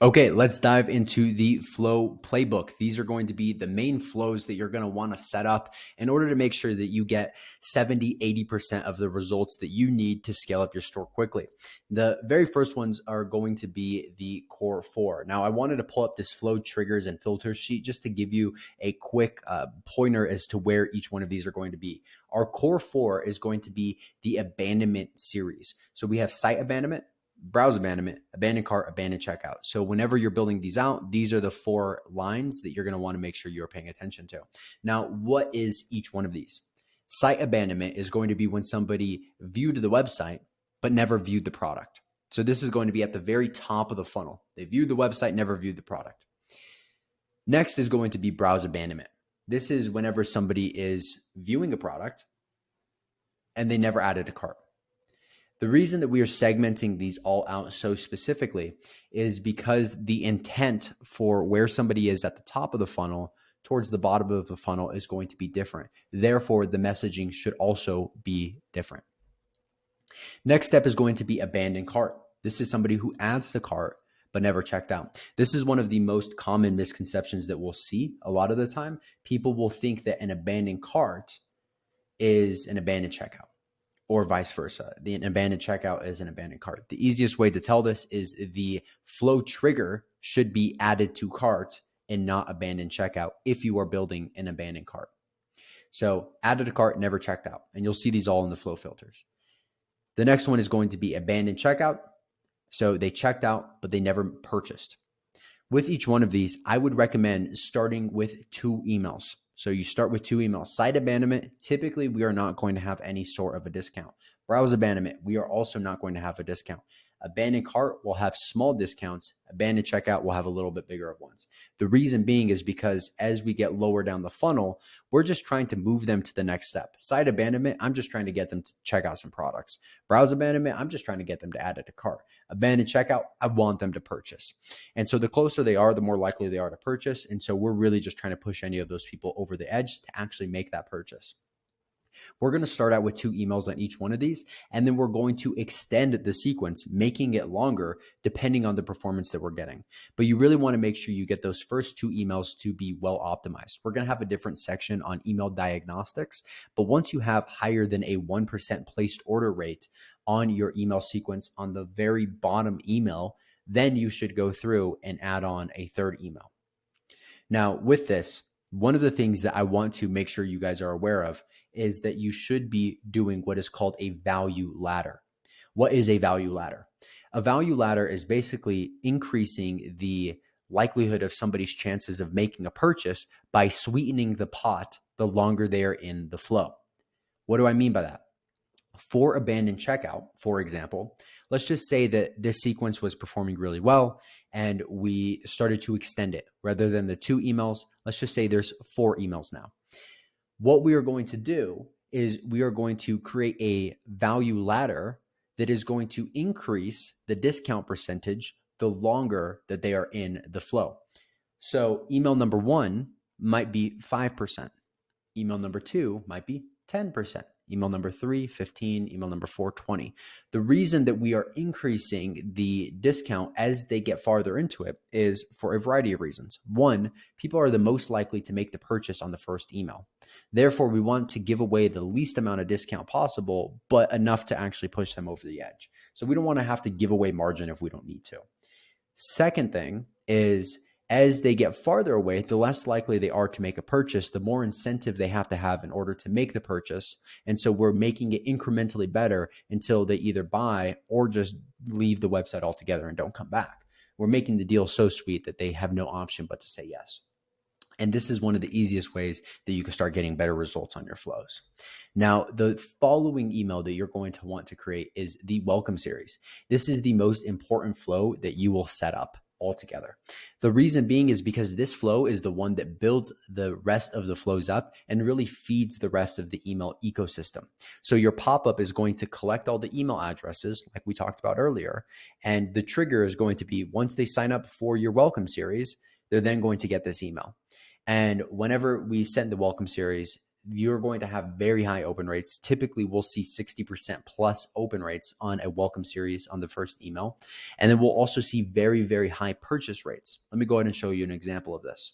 Okay, let's dive into the flow playbook. These are going to be the main flows that you're going to want to set up in order to make sure that you get 70-80% of the results that you need to scale up your store quickly. The very first ones are going to be the core four. Now, I wanted to pull up this flow triggers and filters sheet just to give you a quick pointer as to where each one of these are going to be. Our core four is going to be the abandonment series. So we have site abandonment, browse abandonment, abandoned cart, abandoned checkout. So whenever you're building these out, these are the four lines that you're going to want to make sure you're paying attention to. Now, what is each one of these? Site abandonment is going to be when somebody viewed the website, but never viewed the product. So this is going to be at the very top of the funnel. They viewed the website, never viewed the product. Next is going to be browse abandonment. This is whenever somebody is viewing a product and they never added a cart. The reason that we are segmenting these all out so specifically is because the intent for where somebody is at the top of the funnel towards the bottom of the funnel is going to be different. Therefore, the messaging should also be different. Next step is going to be abandoned cart. This is somebody who adds to cart but never checked out. This is one of the most common misconceptions that we'll see a lot of the time. People will think that an abandoned cart is an abandoned checkout, or vice versa. An abandoned checkout is an abandoned cart. The easiest way to tell this is the flow trigger should be added to cart and not abandoned checkout if you are building an abandoned cart. So added to cart, never checked out. And you'll see these all in the flow filters. The next one is going to be abandoned checkout. So they checked out, but they never purchased. With each one of these, I would recommend starting with 2 emails. So you start with 2 emails. Site abandonment, typically we are not going to have any sort of a discount. Browse abandonment, we are also not going to have a discount. Abandoned cart will have small discounts. Abandoned checkout will have a little bit bigger of ones. The reason being is because as we get lower down the funnel, we're just trying to move them to the next step. Site abandonment, I'm just trying to get them to check out some products. Browse abandonment, I'm just trying to get them to add it to cart. Abandoned checkout, I want them to purchase. And so the closer they are, the more likely they are to purchase. And so we're really just trying to push any of those people over the edge to actually make that purchase. We're going to start out with 2 emails on each one of these, and then we're going to extend the sequence, making it longer depending on the performance that we're getting. But you really want to make sure you get those first 2 emails to be well optimized. We're going to have a different section on email diagnostics, but once you have higher than a 1% placed order rate on your email sequence on the very bottom email, then you should go through and add on a 3rd email. Now, with this, one of the things that I want to make sure you guys are aware of is that you should be doing what is called a value ladder. What is a value ladder? A value ladder is basically increasing the likelihood of somebody's chances of making a purchase by sweetening the pot the longer they are in the flow. What do I mean by that? For abandoned checkout, for example, let's just say that this sequence was performing really well and we started to extend it. Rather than the 2 emails, let's just say there's 4 emails now. What we are going to do is we are going to create a value ladder that is going to increase the discount percentage the longer that they are in the flow. So email number 1 might be 5%. Email number 2 might be 10%. Email number 3, 15, email number 4, 20. The reason that we are increasing the discount as they get farther into it is for a variety of reasons. 1, people are the most likely to make the purchase on the first email. Therefore, we want to give away the least amount of discount possible, but enough to actually push them over the edge. So we don't want to have to give away margin if we don't need to. Second thing is, as they get farther away, the less likely they are to make a purchase, the more incentive they have to have in order to make the purchase. And so we're making it incrementally better until they either buy or just leave the website altogether and don't come back. We're making the deal so sweet that they have no option but to say yes. And this is one of the easiest ways that you can start getting better results on your flows. Now, the following email that you're going to want to create is the welcome series. This is the most important flow that you will set up altogether. The reason being is because this flow is the one that builds the rest of the flows up and really feeds the rest of the email ecosystem. So your pop-up is going to collect all the email addresses like we talked about earlier. And the trigger is going to be once they sign up for your welcome series, they're then going to get this email. And whenever we send the welcome series, you're going to have very high open rates. Typically, we'll see 60% plus open rates on a welcome series on the first email. And then we'll also see very, very high purchase rates. Let me go ahead and show you an example of this.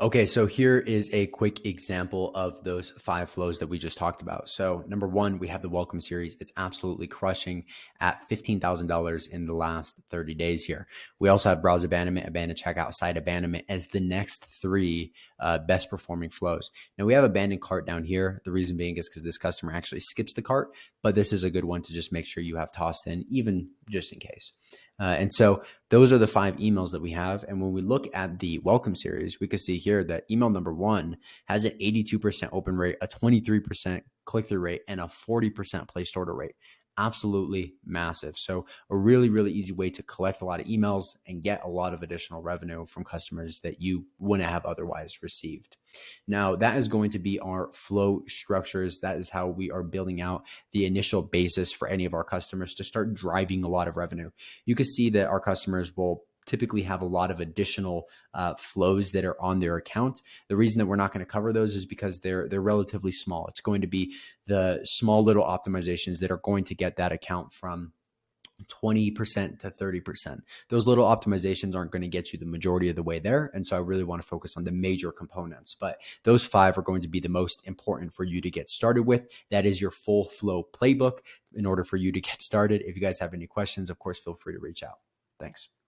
Okay, so here is a quick example of those 5 flows that we just talked about. So number 1, we have the welcome series. It's absolutely crushing at $15,000 in the last 30 days here. We also have browse abandonment, abandoned checkout, site abandonment as the next 3 best performing flows. Now we have abandoned cart down here. The reason being is because this customer actually skips the cart, but this is a good one to just make sure you have tossed in, even just in case. And so those are the 5 emails that we have. And when we look at the welcome series, we can see here that email number 1 has an 82% open rate, a 23% click-through rate, and a 40% placed order rate. Absolutely massive. So a really, really easy way to collect a lot of emails and get a lot of additional revenue from customers that you wouldn't have otherwise received. Now, that is going to be our flow structures. That is how we are building out the initial basis for any of our customers to start driving a lot of revenue. You can see that our customers will typically have a lot of additional flows that are on their account. The reason that we're not going to cover those is because they're relatively small. It's going to be the small little optimizations that are going to get that account from 20% to 30%. Those little optimizations aren't going to get you the majority of the way there. And so I really want to focus on the major components. But those 5 are going to be the most important for you to get started with. That is your full flow playbook in order for you to get started. If you guys have any questions, of course, feel free to reach out. Thanks.